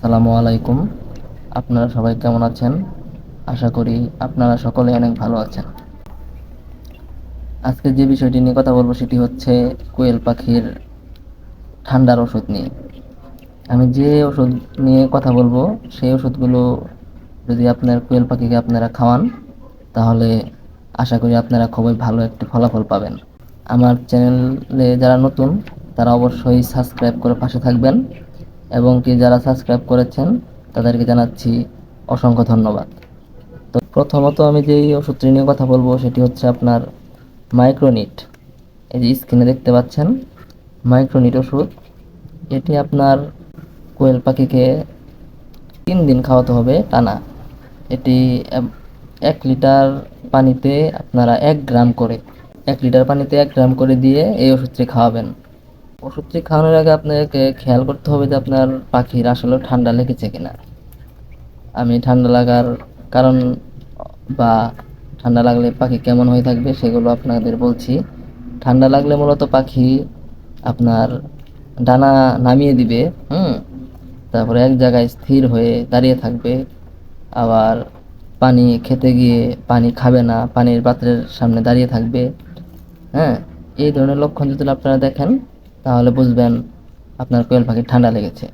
আসসালামু আলাইকুম। আপনারা সবাই কেমন আছেন? আশা করি আপনারা সকলে অনেক ভালো আছেন। আজকে যে বিষয়টি নিয়ে কথা বলবো সেটি হচ্ছে কোয়েল পাখির ঠান্ডার ওষুধ নিয়ে। আমি যে ওষুধ নিয়ে কথা বলবো সেই ওষুধগুলো যদি আপনার কোয়েল পাখিকে আপনারা খাওয়ান তাহলে আশা করি আপনারা খুবই ভালো একটি ফলাফল পাবেন। আমার চ্যানেলে যারা নতুন তারা অবশ্যই সাবস্ক্রাইব করে পাশে থাকবেন এবং কি যারা সাবস্ক্রাইব করেছেন তাদেরকে জানাচ্ছি অসংখ্য ধন্যবাদ। তো প্রথমত আমি যেই ওষুধটি নিয়ে কথা বলবো সেটি হচ্ছে আপনার মাইক্রোনিট। এই যে স্ক্রিনে দেখতে পাচ্ছেন মাইক্রোনিট ওষুধ। এটি আপনার কোয়েল পাখিকে 3 দিন খাওয়াতে হবে টানা। এটি 1 লিটার পানিতে আপনারা 1 গ্রাম করে 1 লিটার পানিতে 1 গ্রাম করে দিয়ে এই ওষুধটি খাওয়াবেন। ওষুধটি খাওয়ানোর আগে আপনাকে খেয়াল করতে হবে যে আপনার পাখির আসলে ঠান্ডা লেগেছে কিনা। আমি ঠান্ডা লাগার কারণ বা ঠান্ডা লাগলে পাখি কেমন হয়ে থাকবে সেগুলো আপনাদের বলছি। ঠান্ডা লাগলে মূলত পাখি আপনার ডানা নামিয়ে দিবে, তারপরে এক জায়গায় স্থির হয়ে দাঁড়িয়ে থাকবে। আবার পানি খেতে গিয়ে পানি খাবে না, পানির পাত্রের সামনে দাঁড়িয়ে থাকবে। হ্যাঁ, এই ধরনের লক্ষণ যদি আপনারা দেখেন তাহলে বুঝবেন আপনার কোয়েল পাখির ঠান্ডা লেগেছে।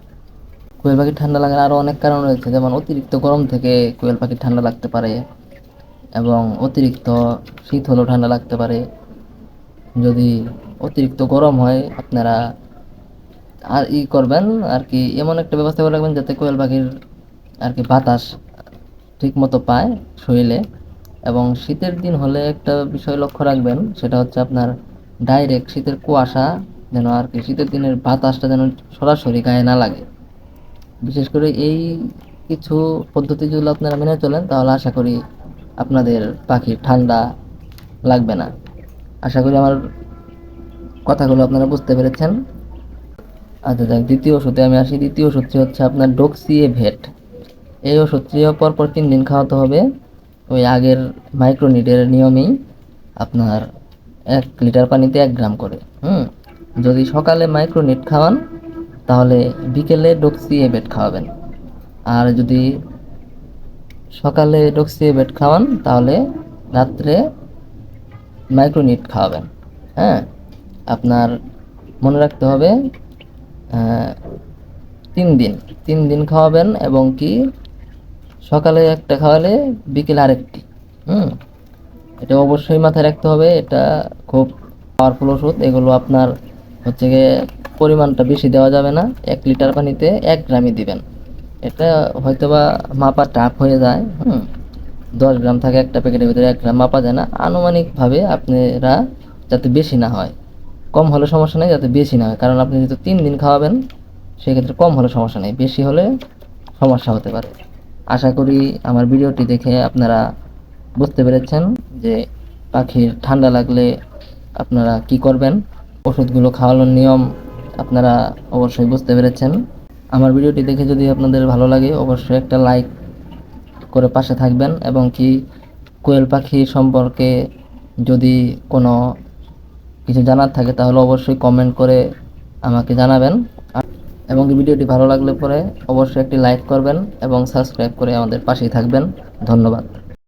কোয়েল পাখির ঠান্ডা লাগার আরও অনেক কারণ রয়েছে, যেমন অতিরিক্ত গরম থেকে কোয়েল পাখির ঠান্ডা লাগতে পারে এবং অতিরিক্ত শীত হলেও ঠান্ডা লাগতে পারে। যদি অতিরিক্ত গরম হয় আপনারা আর করবেন আর কি, এমন একটা ব্যবস্থা করে রাখবেন যাতে কোয়েল পাখির আর কি বাতাস ঠিক মতো পায় শরীরে। এবং শীতের দিন হলে একটা বিষয় লক্ষ্য রাখবেন, সেটা হচ্ছে আপনার ডাইরেক্ট শীতের কুয়াশা যেন আর কি শীতের দিনের বাতাসটা যেন সরাসরি গায়ে না লাগে। বিশেষ করে এই কিছু পদ্ধতি যদি আপনারা মেনে চলেন তাহলে আশা করি আপনাদের পাখির ঠান্ডা লাগবে না। আশা করি আমার কথাগুলো আপনারা বুঝতে পেরেছেন। আচ্ছা যাক, দ্বিতীয় ওষুধে আমি আসি। দ্বিতীয় ওষুধটি হচ্ছে আপনার ডক্সিএভেট। এই ওষুধটিও পরপর 3 দিন খাওয়াতে হবে ওই আগের মাইক্রোনিটের নিয়মেই। আপনার 1 লিটার পানিতে 1 গ্রাম করে। যদি সকালে মাইক্রোনিট খাওয়ান তাহলে বিকেলে ডক্সিএভেট খাওয়াবেন। আর যদি সকালে ডক্সিএভেট খাওয়ান তাহলে রাত্রে মাইক্রোনিট খাওয়াবেন। হ্যাঁ, আপনার মনে রাখতে হবে 3 দিন 3 দিন খাওয়াবেন এবং কি সকালে একটা খাওয়ালে বিকেলে আরেকটি। এটা অবশ্যই মাথায় রাখতে হবে। এটা খুব পাওয়ারফুল ওষুধ। এগুলো আপনার হচ্ছে গিয়ে পরিমাণটা বেশি দেওয়া যাবে না, 1 লিটার পানিতে 1 গ্রামই দিবেন। এটা হয়তোবা মাপা টাফ হয়ে যায়। 10 গ্রাম থাকে একটা প্যাকেটের ভিতরে, 1 গ্রাম মাপা যায় না। আনুমানিকভাবে আপনারা যাতে বেশি না হয়, কম হলে সমস্যা নেই, যাতে বেশি না হয়, কারণ আপনি যেহেতু 3 দিন খাওয়াবেন সেক্ষেত্রে কম হলে সমস্যা নেই, বেশি হলে সমস্যা হতে পারে। আশা করি আমার ভিডিওটি দেখে আপনারা বুঝতে পেরেছেন যে পাখির ঠান্ডা লাগলে আপনারা কি করবেন। ওষুধগুলো খাওয়ানোর নিয়ম আপনারা অবশ্যই বুঝতে পেরেছেন। আমার ভিডিওটি দেখে যদি আপনাদের ভালো লাগে অবশ্যই একটা লাইক করে পাশে থাকবেন এবং কি কোয়েল পাখি সম্পর্কে যদি কোনো কিছু জানার থাকে তাহলে অবশ্যই কমেন্ট করে আমাকে জানাবেন। এবং ভিডিওটি ভালো লাগলে পরে অবশ্যই একটি লাইক করবেন এবং সাবস্ক্রাইব করে আমাদের পাশেই থাকবেন। ধন্যবাদ।